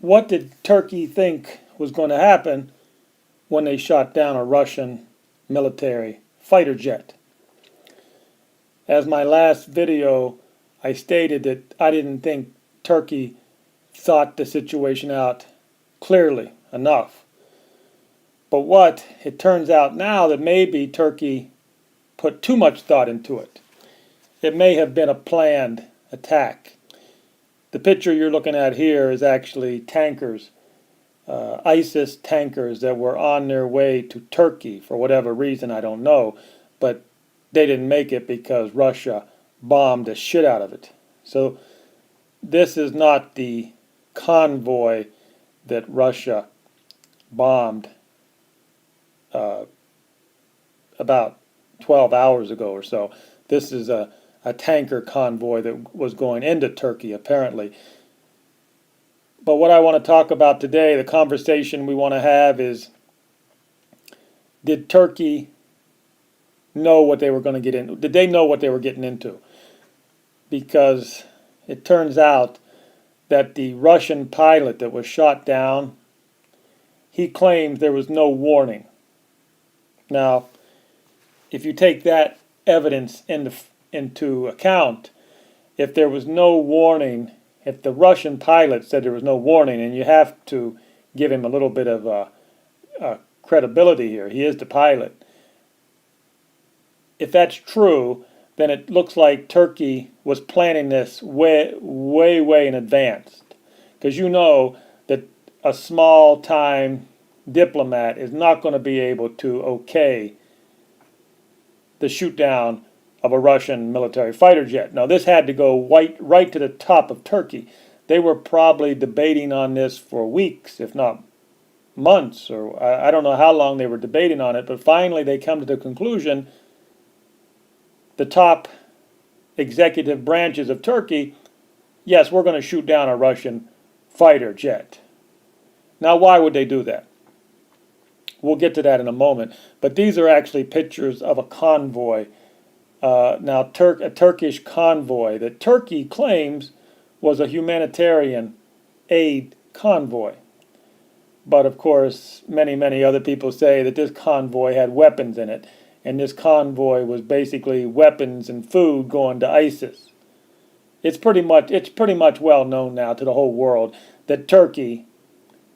What did Turkey think was going to happen when they shot down a Russian military fighter jet? As my last video, I stated that I didn't think Turkey thought the situation out clearly enough. But what it turns out now that maybe Turkey put too much thought into it. It may have been a planned attack. The picture you're looking at here is actually tankers, ISIS tankers that were on their way to Turkey for whatever reason, I don't know, but they didn't make it because Russia bombed the shit out of it. So this is not the convoy that Russia bombed about 12 hours ago or so. This is a tanker convoy that was going into Turkey, apparently. But what I want to talk about today, the conversation we want to have is, did Turkey know what they were going to get into? Did they know what they were getting into? Because it turns out that the Russian pilot that was shot down, he claims there was no warning. Now, if you take that evidence into account, if there was no warning, if the Russian pilot said there was no warning, and you have to give him a little bit of credibility here, he is the pilot. If that's true, then it looks like Turkey was planning this way in advance. Because you know that a small-time diplomat is not going to be able to okay the shoot down of a Russian military fighter jet. Now, this had to go right to the top of Turkey. They were probably debating on this for weeks, if not months, or I don't know how long they were debating on it, but finally they come to the conclusion, the top executive branches of Turkey, yes, we're going to shoot down a Russian fighter jet. Now, why would they do that? We'll get to that in a moment. But these are actually pictures of a convoy. A Turkish convoy that Turkey claims was a humanitarian aid convoy. But of course, many other people say that this convoy had weapons in it. And this convoy was basically weapons and food going to ISIS. It's pretty much well known now to the whole world that Turkey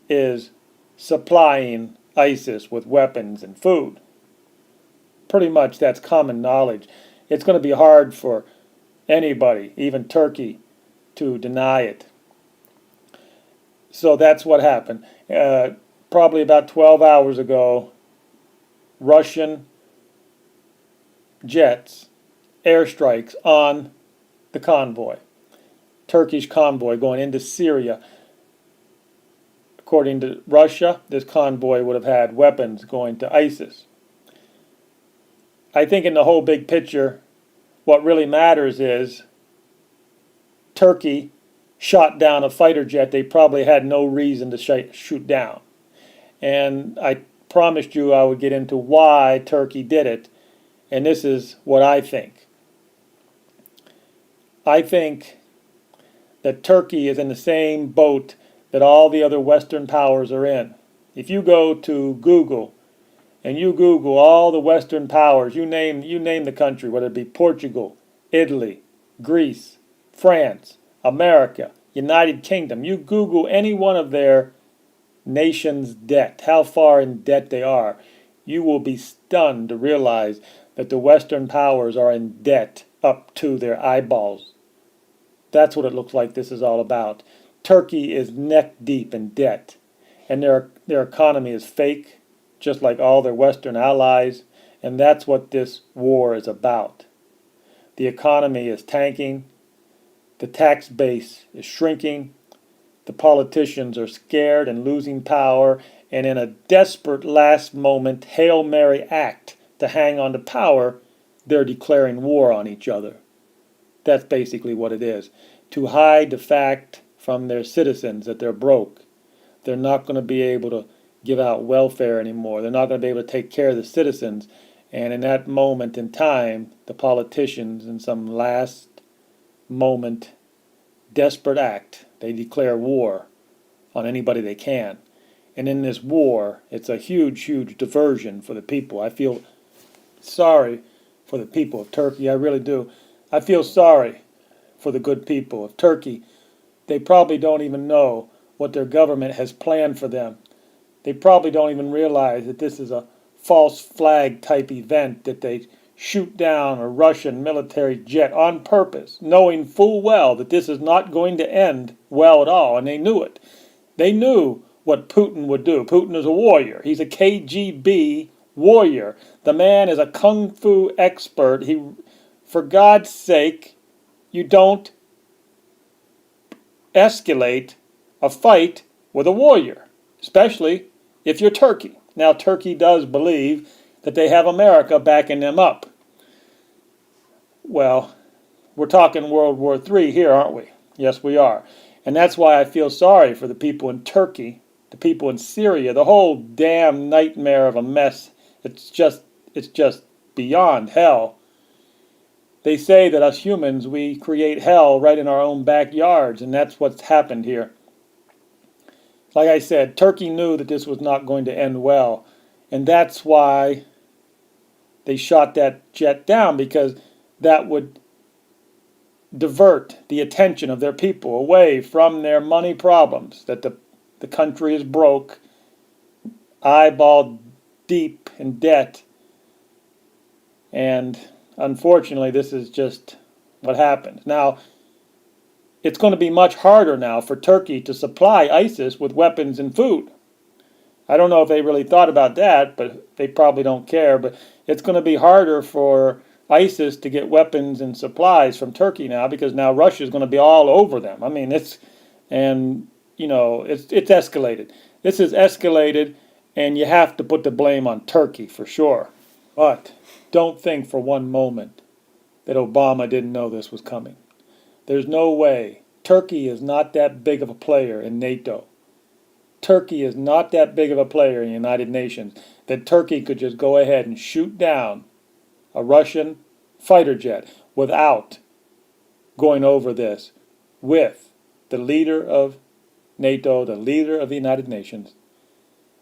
is supplying ISIS with weapons and food. Pretty much that's common knowledge. It's going to be hard for anybody, even Turkey, to deny it. So that's what happened. Probably about 12 hours ago, Russian jets, airstrikes on the convoy. Turkish convoy going into Syria. According to Russia, this convoy would have had weapons going to ISIS. I think in the whole big picture, what really matters is Turkey shot down a fighter jet they probably had no reason to shoot down. And I promised you I would get into why Turkey did it, and this is what I think. I think that Turkey is in the same boat that all the other Western powers are in. If you go to Google and you Google all the Western powers, you name the country, whether it be Portugal, Italy, Greece, France, America, United Kingdom, you Google any one of their nations' debt, how far in debt they are, you will be stunned to realize that the Western powers are in debt up to their eyeballs. That's what it looks like this is all about. Turkey is neck deep in debt, and their economy is fake, just like all their Western allies, and that's what this war is about. The economy is tanking, the tax base is shrinking, the politicians are scared and losing power, and in a desperate last-moment Hail Mary act to hang on to power, they're declaring war on each other. That's basically what it is. To hide the fact from their citizens that they're broke. They're not going to be able to give out welfare anymore. They're not going to be able to take care of the citizens. And in that moment in time, the politicians, in some last moment desperate act, they declare war on anybody they can. And in this war, it's a huge, huge diversion for the people. I feel sorry for the people of Turkey. I really do. I feel sorry for the good people of Turkey. They probably don't even know what their government has planned for them. They probably don't even realize that this is a false flag type event, that they shoot down a Russian military jet on purpose, knowing full well that this is not going to end well at all, and they knew it. They knew what Putin would do. Putin is a warrior. He's a KGB warrior. The man is a kung fu expert. For God's sake, you don't escalate a fight with a warrior, especially if you're Turkey. Now, Turkey does believe that they have America backing them up. Well, we're talking World War III here, aren't we? Yes, we are. And that's why I feel sorry for the people in Turkey, the people in Syria, the whole damn nightmare of a mess. It's just beyond hell. They say that us humans, we create hell right in our own backyards, and that's what's happened here. Like I said, Turkey knew that this was not going to end well, and that's why they shot that jet down, because that would divert the attention of their people away from their money problems, that the country is broke, eyeball deep in debt, and unfortunately this is just what happened. Now, it's going to be much harder now for Turkey to supply ISIS with weapons and food. I don't know if they really thought about that, but they probably don't care. But it's going to be harder for ISIS to get weapons and supplies from Turkey now, because now Russia is going to be all over them. I mean, it's escalated. This is escalated, and you have to put the blame on Turkey for sure. But don't think for one moment that Obama didn't know this was coming. There's no way. Turkey is not that big of a player in NATO. Turkey is not that big of a player in the United Nations that Turkey could just go ahead and shoot down a Russian fighter jet without going over this with the leader of NATO, the leader of the United Nations.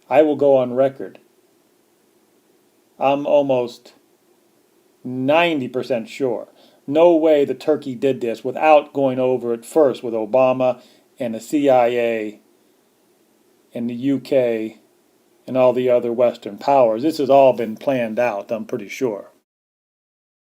I will go on record. I'm almost 90% sure. No way that Turkey did this without going over it first with Obama and the CIA and the UK and all the other Western powers. This has all been planned out, I'm pretty sure.